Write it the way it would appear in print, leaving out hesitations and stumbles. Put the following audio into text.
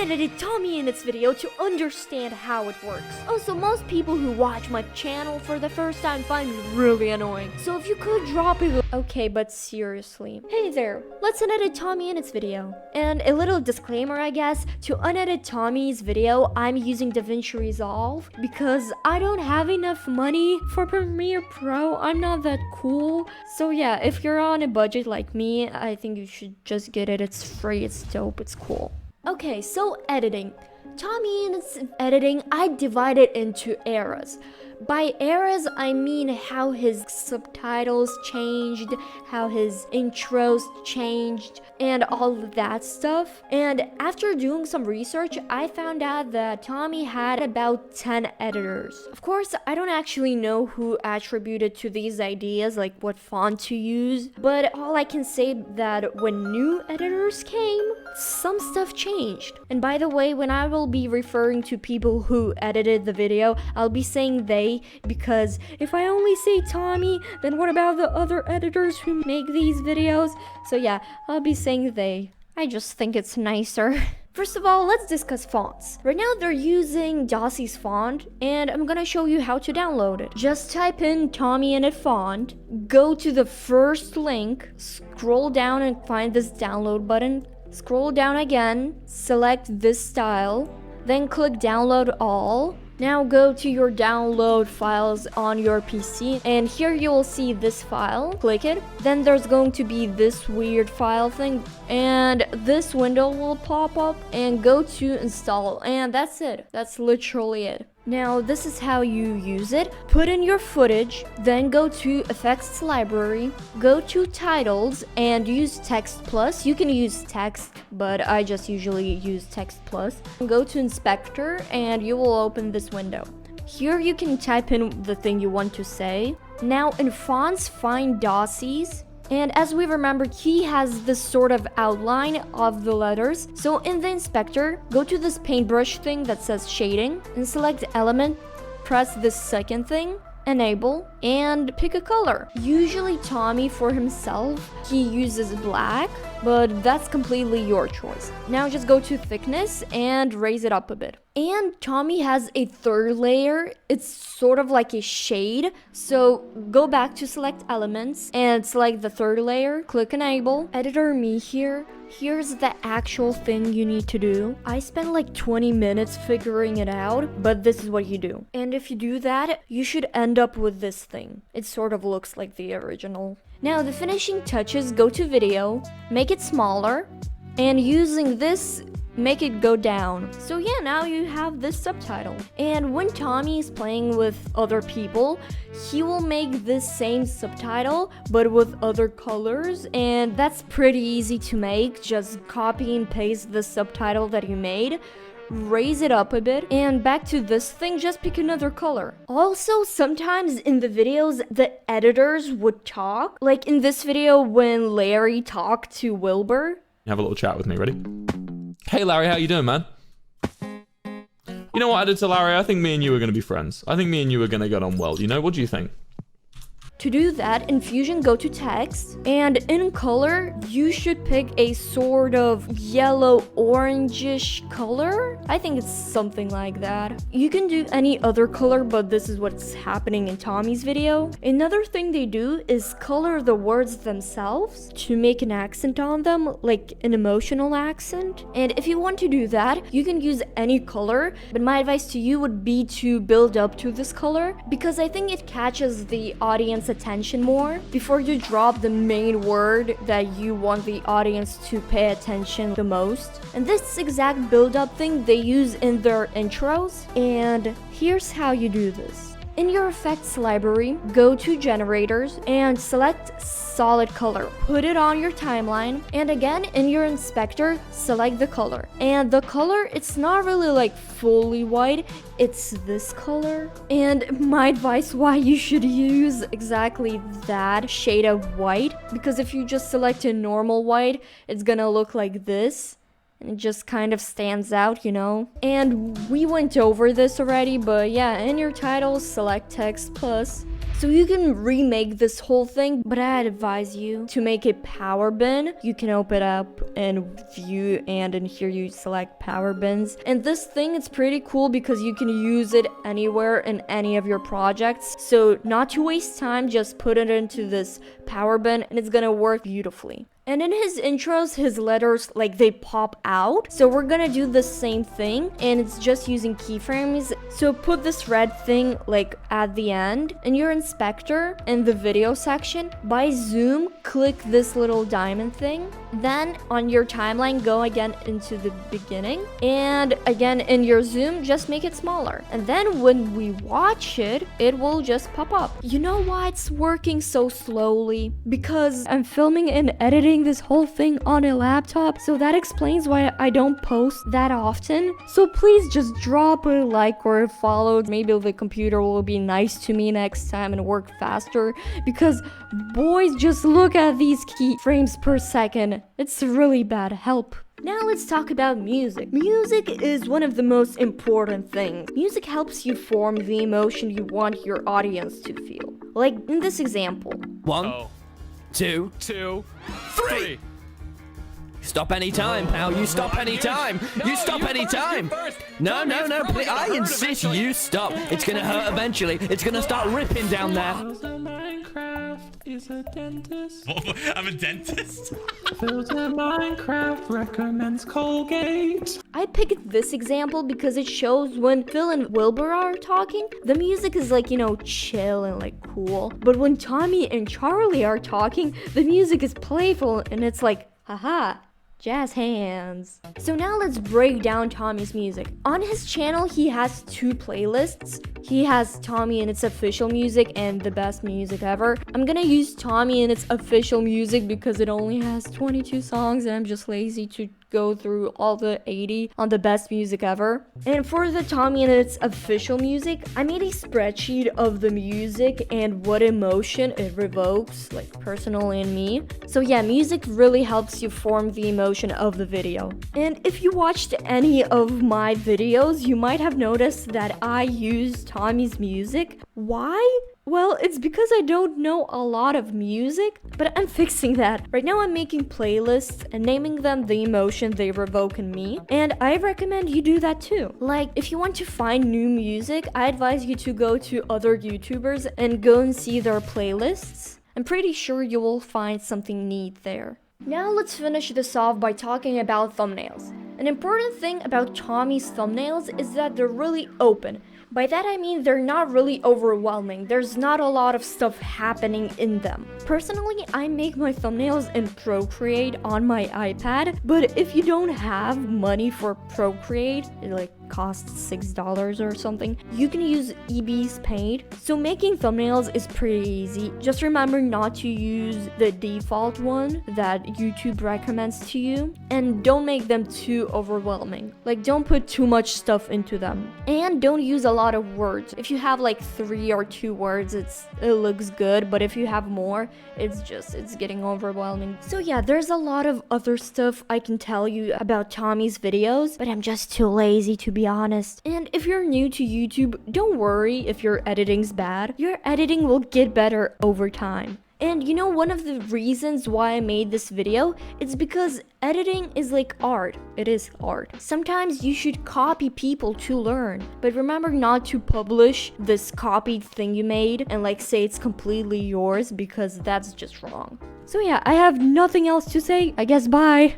unedited Tommyinnit's video to understand how it works. Also, most people who watch my channel for the first time find it really annoying. So if you could drop it. Okay, but seriously. Hey there, let's unedit Tommyinnit's video. And a little disclaimer, I guess, to unedit Tommy's video, I'm using DaVinci Resolve because I don't have enough money for Premiere Pro. I'm not that cool. So yeah, if you're on a budget like me, I think you should just get it. It's free, it's dope, it's cool. Okay, so editing. Tommyinnit's editing, I divide it into eras. By eras, I mean how his subtitles changed, how his intros changed, and all of that stuff. And after doing some research, I found out that Tommy had about 10 editors. Of course, I don't actually know who attributed to these ideas, like what font to use, but all I can say that when new editors came, some stuff changed. And by the way, when I will be referring to people who edited the video, I'll be saying they, because if I only say Tommy, then what about the other editors who make these videos? So yeah, I'll be saying they. I just think it's nicer. First of all, let's discuss fonts. Right now they're using Dossie's font, and I'm gonna show you how to download it. Just type in Tommyinnit font, go to the first link, scroll down and find this download button, scroll down again, select this style, then click download all. Now go to your download files on your PC, and here you will see this file. Click it. Then there's going to be this weird file thing, and this window will pop up, and go to install, and that's it. That's literally it. Now this is how you use it. Put in your footage, then go to effects library, go to titles and use text plus. You can use text, but I just usually use text plus. Go to inspector and you will open this window. Here you can type in the thing you want to say. Now in fonts, find Dossie's. And as we remember, he has this sort of outline of the letters. So in the inspector, go to this paintbrush thing that says shading and select element, press this second thing, enable, and pick a color. Usually Tommy for himself, he uses black, but that's completely your choice. Now just go to thickness and raise it up a bit. And Tommy has a third layer. It's sort of like a shade. So go back to select elements and select the third layer. Click enable. Editor me here. Here's the actual thing you need to do. I spent like 20 minutes figuring it out, but this is what you do. And if you do that, you should end up with this thing. It sort of looks like the original. Now the finishing touches, go to video, make it smaller, and using this, make it go down. So yeah, now you have this subtitle. And when Tommy is playing with other people, he will make this same subtitle but with other colors, and that's pretty easy to make. Just copy and paste the subtitle that you made, raise it up a bit, and back to this thing, just pick another color. Also, sometimes in the videos, the editors would talk. Like in this video when Larry talked to Wilbur. Have a little chat with me, ready? Hey Larry, how you doing, man? You know what I did to Larry? I think me and you are going to be friends. I think me and you are going to get on well, you know? What do you think? To do that, in Fusion, go to text, and in color, you should pick a sort of yellow-orangish color. I think it's something like that. You can do any other color, but this is what's happening in Tommy's video. Another thing they do is color the words themselves to make an accent on them, like an emotional accent. And if you want to do that, you can use any color, but my advice to you would be to build up to this color, because I think it catches the audience attention more before you drop the main word that you want the audience to pay attention the most. And this exact build-up thing they use in their intros, and here's how you do this. In your effects library, go to generators and select solid color. Put it on your timeline, and again in your inspector, select the color. And the color, it's not really like fully white, it's this color. And my advice why you should use exactly that shade of white, because if you just select a normal white, it's gonna look like this. It just kind of stands out, you know? And we went over this already, but yeah, in your titles, select text plus, So you can remake this whole thing, but I'd advise you to make a power bin. You can open it up and view, and in here you select power bins. And this thing, it's pretty cool because you can use it anywhere in any of your projects. So not to waste time, just put it into this power bin and it's gonna work beautifully. And in his intros, his letters, like, they pop out. So we're gonna do the same thing, and it's just using keyframes. So put this red thing, like, at the end. In your inspector, in the video section, by zoom, click this little diamond thing. Then, on your timeline, go again into the beginning. And again, in your zoom, just make it smaller. And then when we watch it, it will just pop up. You know why it's working so slowly? Because I'm filming and editing this whole thing on a laptop, so that explains why I don't post that often. So please just drop a like or a follow. Maybe the computer will be nice to me next time and work faster, because boys, just look at these keyframes per second. It's really bad. Help. Now let's talk about music. Music is one of the most important things. Music helps you form the emotion you want your audience to feel. Like in this example. 1, 2, 3. Stop any time, pal. You stop any time. You stop any time. No, please. I insist you stop. It's gonna hurt eventually. It's gonna start ripping down there. Minecraft is a dentist. I'm a dentist? Filter Minecraft recommends Colgate. I picked this example because it shows when Phil and Wilbur are talking, the music is like, you know, chill and like cool. But when Tommy and Charlie are talking, the music is playful and it's like, haha, jazz hands. So now let's break down Tommy's music. On his channel, he has 2 playlists. He has Tommyinnit's official music and the best music ever. I'm gonna use Tommyinnit's official music because it only has 22 songs and I'm just lazy to go through all the 80 on the best music ever. And for the Tommyinnit's official music, I made a spreadsheet of the music and what emotion it revokes, like personally in me. So yeah, music really helps you form the emotion of the video. And if you watched any of my videos, you might have noticed that I used Tommy's music. Why? Well, it's because I don't know a lot of music, but I'm fixing that. Right now I'm making playlists and naming them the emotion they revoke in me, and I recommend you do that too. Like, if you want to find new music, I advise you to go to other YouTubers and go and see their playlists. I'm pretty sure you will find something neat there. Now let's finish this off by talking about thumbnails. An important thing about Tommy's thumbnails is that they're really open. By that I mean they're not really overwhelming. There's not a lot of stuff happening in them. Personally, I make my thumbnails in Procreate on my iPad, but if you don't have money for Procreate, it like costs $6 or something, you can use EB's Paint. So making thumbnails is pretty easy. Just remember not to use the default one that YouTube recommends to you, and don't make them too overwhelming. Like, don't put too much stuff into them, and don't use a lot of words. If you have like 3 or 2 words, it looks good, but if you have more, it's getting overwhelming. So yeah, there's a lot of other stuff I can tell you about Tommy's videos, but I'm just too lazy to be honest. And if you're new to YouTube, don't worry if your editing's bad. Your editing will get better over time. And you know, one of the reasons why I made this video, it's because editing is like art. It is art. Sometimes you should copy people to learn, but remember not to publish this copied thing you made and like say it's completely yours, because that's just wrong. So yeah, I have nothing else to say. I guess bye.